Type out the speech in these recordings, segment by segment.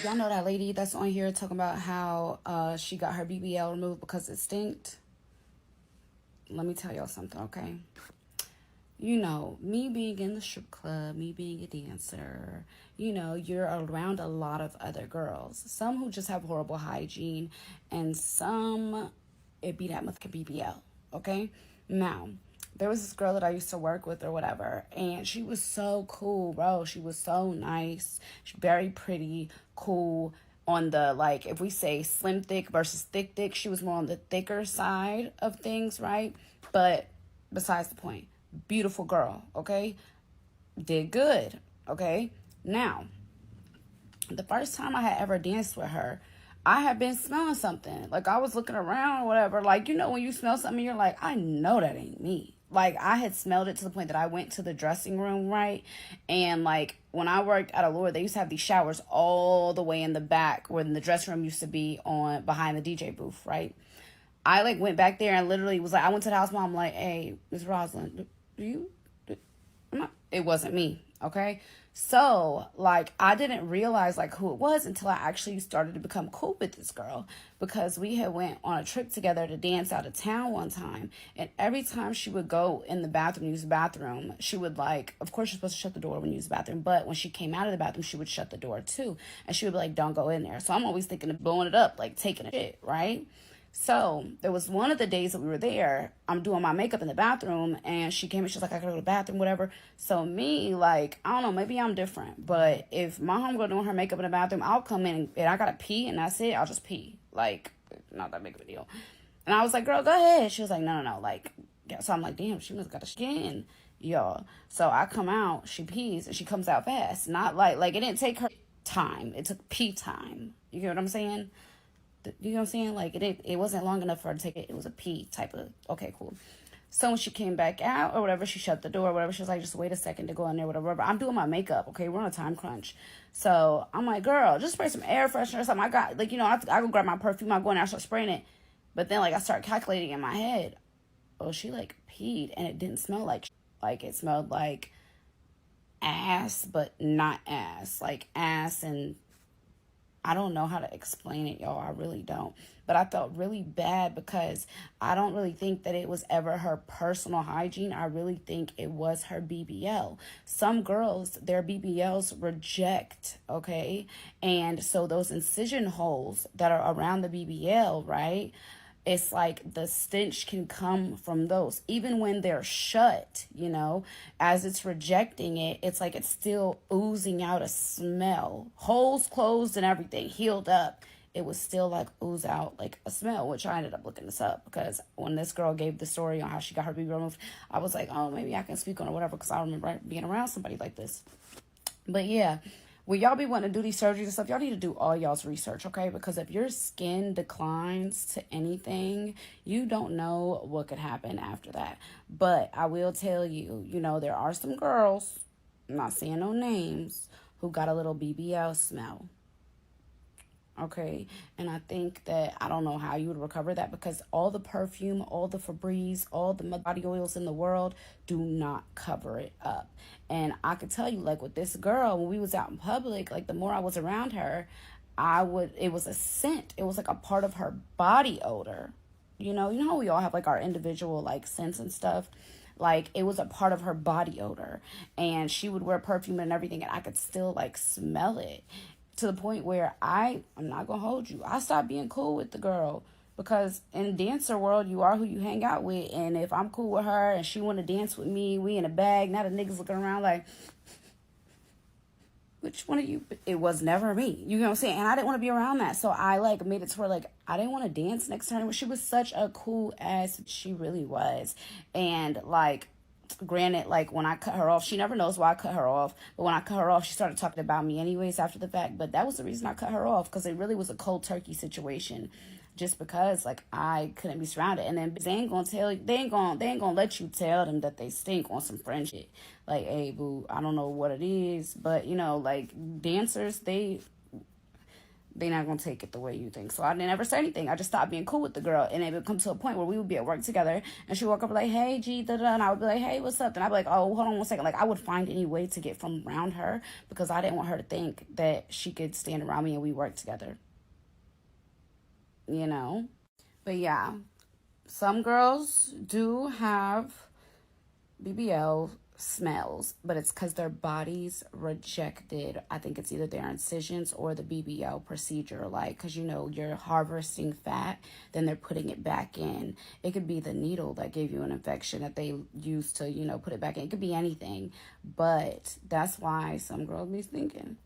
Y'all know that lady that's on here talking about how she got her BBL removed because it stinked? Let me tell y'all something, okay? You know, me being in the strip club, me being a dancer, you know, you're around a lot of other girls. Some who just have horrible hygiene, and some, it be that much BBL, okay? Now, there was this girl that I used to work with or whatever, and she was so cool, bro. She was so nice. She's very pretty, cool. On the, like, if we say slim thick versus thick thick, she was more on the thicker side of things, right? But besides the point, beautiful girl, okay? Did good, okay? Now, the first time I had ever danced with her, I had been smelling something. Like, I was looking around or whatever. Like, you know, when you smell something, you're like, I know that ain't me. Like, I had smelled it to the point that I went to the dressing room, right? And, like, when I worked at Allure, they used to have these showers all the way in the back where the dressing room used to be on behind the DJ booth, right? I, like, went back there and literally was like, I went to the house mom, like, hey, Miss Rosalind, it wasn't me, okay? So, like, I didn't realize, like, who it was until I actually started to become cool with this girl, because we had went on a trip together to dance out of town one time, and every time she would go in the bathroom, use the bathroom, she would, like, of course you're supposed to shut the door when you use the bathroom, but when she came out of the bathroom, she would shut the door too, and she would be like, don't go in there. So I'm always thinking of blowing it up, like, taking a shit, right? So there was one of the days that we were there, I'm doing my makeup in the bathroom, and she came and she was like, I gotta go to the bathroom, whatever. So me, like, I don't know, maybe I'm different, but if my homegirl doing her makeup in the bathroom, I'll come in and I gotta pee and that's it, I'll just pee. Like, not that big of a deal. And I was like, girl, go ahead. She was like, no. Like, yeah. So I'm like, damn, she must got a skin, y'all. So I come out, she pees, and she comes out fast. Not like it didn't take her time. It took pee time. You get what I'm saying? You know what I'm saying? Like, it wasn't long enough for her to take it. It was a pee type of, okay, cool. So when she came back out or whatever, she shut the door or whatever. She was like, just wait a second to go in there, whatever. But I'm doing my makeup, okay? We're on a time crunch. So I'm like, girl, just spray some air freshener or something. I got, like, you know, I go grab my perfume. I go in there, I start spraying it. But then, like, I start calculating in my head. Oh, she, like, peed. And it didn't smell like, it smelled like ass, but not ass. Like ass, and I don't know how to explain it, y'all. I really don't. But I felt really bad because I don't really think that it was ever her personal hygiene. I really think it was her BBL. Some girls, their BBLs reject, okay? And so those incision holes that are around the BBL, right? It's like the stench can come from those. Even when they're shut, you know, as it's rejecting it, it's like it's still oozing out a smell. Holes closed and everything, healed up. It was still like ooze out like a smell, which I ended up looking this up because when this girl gave the story on how she got her BB removed, I was like, oh, maybe I can speak on it, whatever, because I remember being around somebody like this. But yeah, when y'all be wanting to do these surgeries and stuff, y'all need to do all y'all's research, okay? Because if your skin declines to anything, you don't know what could happen after that. But I will tell you, you know, there are some girls, I'm not saying no names, who got a little BBL smell. Okay, and I think that I don't know how you would recover that because all the perfume, all the Febreze, all the body oils in the world do not cover it up. And I could tell you, like with this girl, when we was out in public, like the more I was around her, it was a scent. It was like a part of her body odor. You know how we all have like our individual like scents and stuff. Like it was a part of her body odor, and she would wear perfume and everything, and I could still like smell it. To the point where I'm not gonna hold you, I stopped being cool with the girl because in dancer world you are who you hang out with, and if I'm cool with her and she want to dance with me, we in a bag. Now the niggas looking around like, which one of you? It was never me. You know what I'm saying? And I didn't want to be around that, so I like made it to where like I didn't want to dance next to her. She was such a cool ass, she really was, and like. Granted, like when I cut her off, she never knows why I cut her off, but when I cut her off, she started talking about me anyways after the fact. But that was the reason I cut her off, because it really was a cold turkey situation, just because like I couldn't be surrounded. And then they ain't gonna let you tell them that they stink on some friend shit. Like, hey boo, I don't know what it is, but you know, like dancers, they're not gonna take it the way you think. So I didn't ever say anything. I just stopped being cool with the girl, and it would come to a point where we would be at work together, and she would walk up like, "Hey, G, da da," and I would be like, "Hey, what's up?" And I'd be like, "Oh, hold on 1 second." Like I would find any way to get from around her because I didn't want her to think that she could stand around me and we work together. You know. But yeah, some girls do have BBL smells, but it's because their bodies rejected. I think it's either their incisions or the BBL procedure. Like, because you're harvesting fat, then they're putting it back in. It could be the needle that gave you an infection that they used to, put it back in. It could be anything, but that's why some girls be thinking.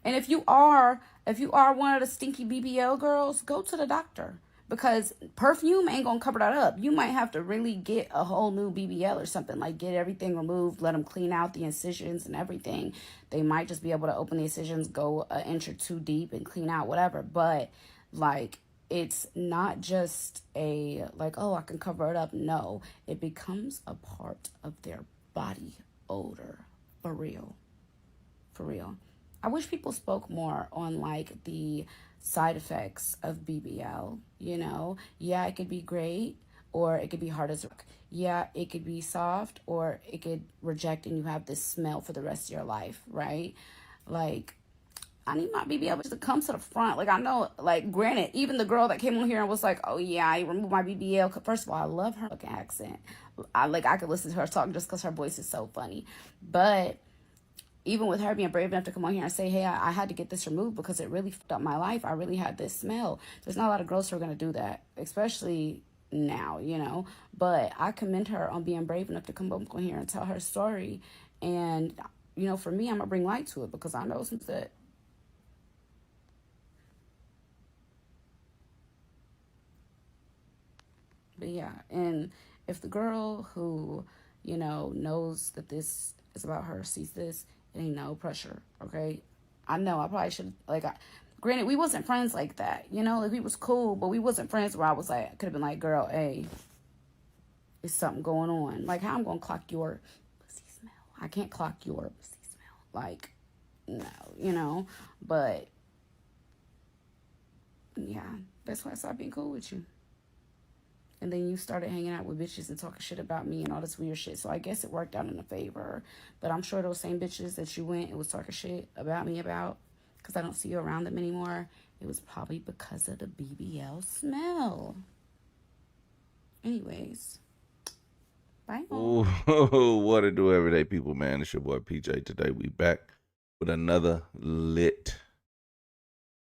And if you are one of the stinky BBL girls, go to the doctor because perfume ain't gonna cover that up. You might have to really get a whole new BBL or something, like get everything removed, let them clean out the incisions and everything. They might just be able to open the incisions, go an inch or two deep, and clean out whatever. But like, it's not just a like, oh, I can cover it up. No, it becomes a part of their body odor, for real, for real. I wish people spoke more on like the side effects of BBL. Yeah, it could be great or it could be hard as rock. Yeah, it could be soft or it could reject and you have this smell for the rest of your life, right? Like, I need my BBL to come to the front. Like, I know, like, granted, even the girl that came on here and was like, "Oh yeah, I removed my BBL." First of all, I love her fucking accent. I could listen to her talk just because her voice is so funny. But even with her being brave enough to come on here and say, "Hey, I had to get this removed because it really fucked up my life. I really had this smell." There's not a lot of girls who are going to do that, especially now. But I commend her on being brave enough to come up on here and tell her story. And, for me, I'm going to bring light to it because I know some that. But yeah, and if the girl who, knows that this is about her sees this, it ain't no pressure, okay? I know I probably should, like, granted, we wasn't friends like that, like we was cool, but we wasn't friends where I was like, could have been like, "Girl, hey, is something going on?" Like, how I'm gonna clock your pussy smell? I can't clock your pussy smell. Like, no, but yeah, that's why I stopped being cool with you. And then you started hanging out with bitches and talking shit about me and all this weird shit. So I guess it worked out in a favor. But I'm sure those same bitches that you went and was talking shit about me about, because I don't see you around them anymore, it was probably because of the BBL smell. Anyways, bye all. Ooh, what it do, everyday people, man? It's your boy PJ. Today we back with another lit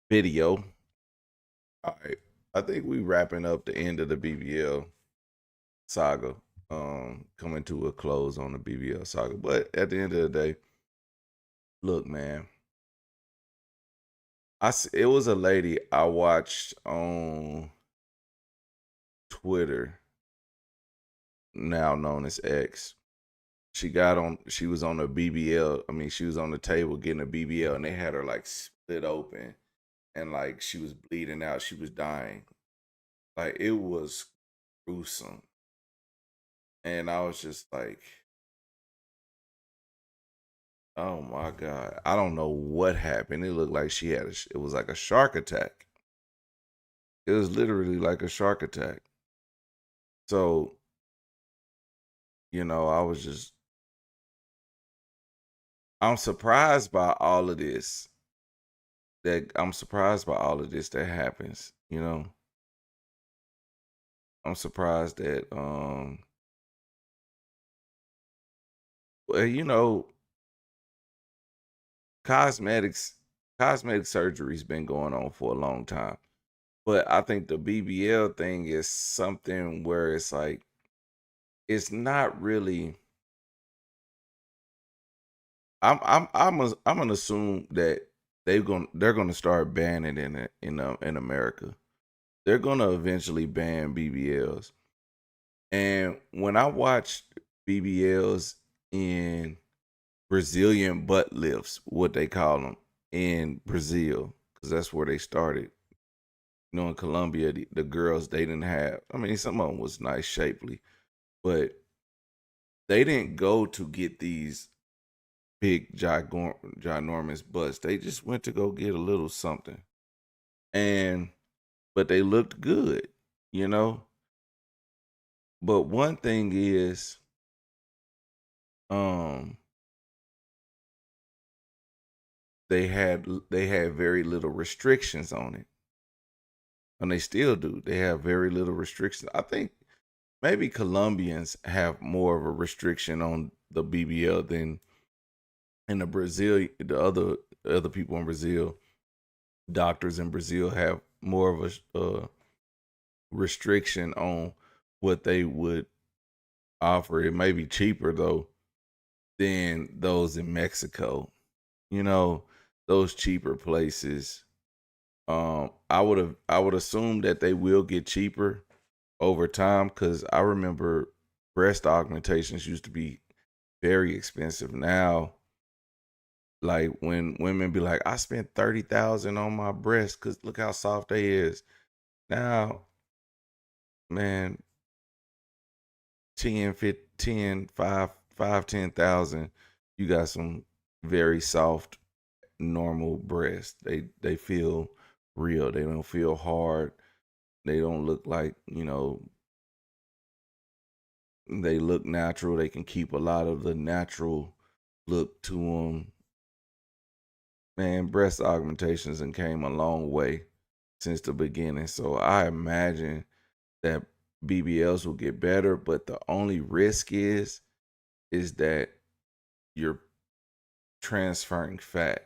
video. All right, I think we wrapping up the end of the BBL saga. Coming to a close on the BBL saga. But at the end of the day, look, man, it was a lady I watched on Twitter, now known as X. She was on the BBL. I mean, she was on the table getting a BBL, and they had her like split open, and like she was bleeding out. She was dying. Like, it was gruesome, and I was just like, "Oh my god!" I don't know what happened. It looked like she had. It was like a shark attack. It was literally like a shark attack. So, I was just. I'm surprised by all of this. I'm surprised by all of this that happens. I'm surprised that well, cosmetics cosmetic surgery's been going on for a long time. But I think the BBL thing is something where it's like it's not really. I'm gonna assume that they're gonna start banning it in America. They're gonna eventually ban BBLs. And when I watched BBLs in Brazilian butt lifts, what they call them in Brazil, because that's where they started. In Colombia, the girls, they didn't have. I mean, some of them was nice, shapely, but they didn't go to get these big, ginormous butts. They just went to go get a little something. and but they looked good, you know. But one thing is, um, they had very little restrictions on it, and they still do. They have very little restrictions. I think maybe Colombians have more of a restriction on the BBL than in the Brazil. The other people in Brazil, doctors in Brazil have more of a restriction on what they would offer. It may be cheaper though than those in Mexico. You know, those cheaper places. I would assume that they will get cheaper over time because I remember breast augmentations used to be very expensive. Now, like when women be like, I spent 30,000 on my breast because look how soft they is. Now, man, 10, 15, 5, 10,000, you got some very soft, normal breasts. They feel real. They don't feel hard. They don't look like, they look natural. They can keep a lot of the natural look to them. Man, breast augmentations and came a long way since the beginning. So I imagine that BBLs will get better, but the only risk is that you're transferring fat.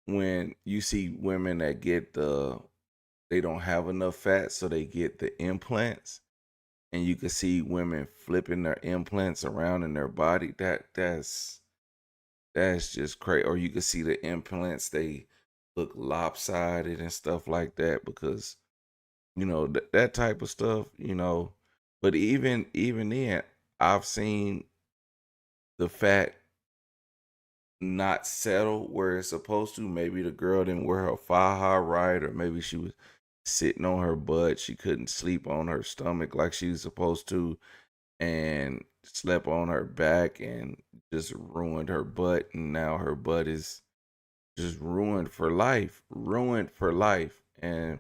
When you see women that they don't have enough fat, so they get the implants, and you can see women flipping their implants around in their body. That's just crazy. Or you can see the implants, they look lopsided and stuff like that because that type of stuff. But even then, I've seen the fat not settle where it's supposed to. Maybe the girl didn't wear her faja right, or maybe she was sitting on her butt. She couldn't sleep on her stomach like she was supposed to, and slept on her back and just ruined her butt. And now her butt is just ruined for life. Ruined for life. And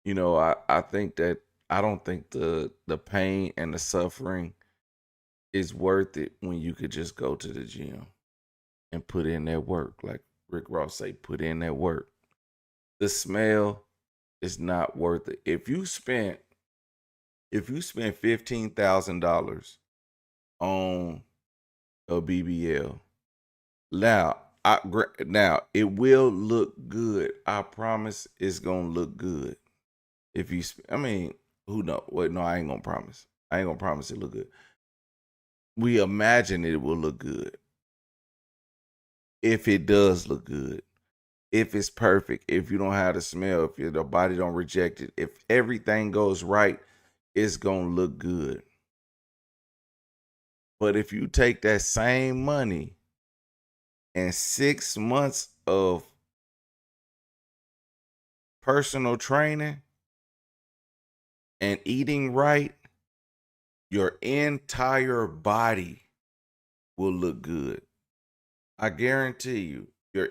I think that I don't think the pain and the suffering is worth it when you could just go to the gym and put in that work. Like Rick Ross say, put in that work. The smell is not worth it. If you spent $15,000 on a BBL, now it will look good. I promise it's gonna look good. If you, I mean, who knows? Wait, no, I ain't gonna promise. I ain't gonna promise it look good. We imagine it will look good. If it does look good, if it's perfect, if you don't have the smell, if the body don't reject it, if everything goes right, it's gonna look good. But if you take that same money and 6 months of personal training and eating right, your entire body will look good. I guarantee you, your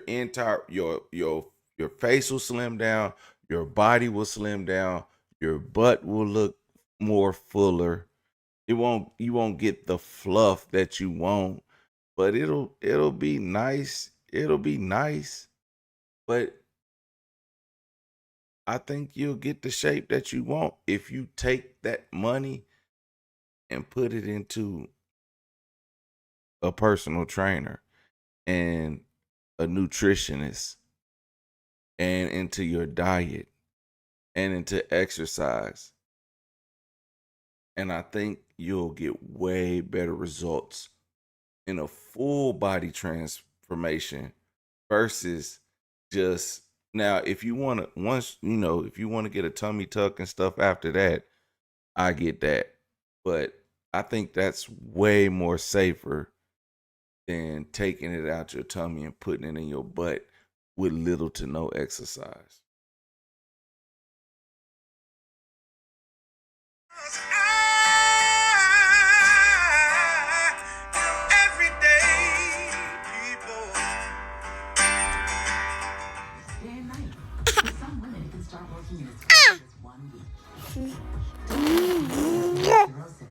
face will slim down, your body will slim down, your butt will look more fuller. You won't get the fluff that you want, but it'll be nice. It'll be nice, but I think you'll get the shape that you want if you take that money and put it into a personal trainer and a nutritionist and into your diet and into exercise. And I think you'll get way better results in a full body transformation versus just now. If you want to, if you want to get a tummy tuck and stuff after that, I get that. But I think that's way more safer than taking it out your tummy and putting it in your butt with little to no exercise.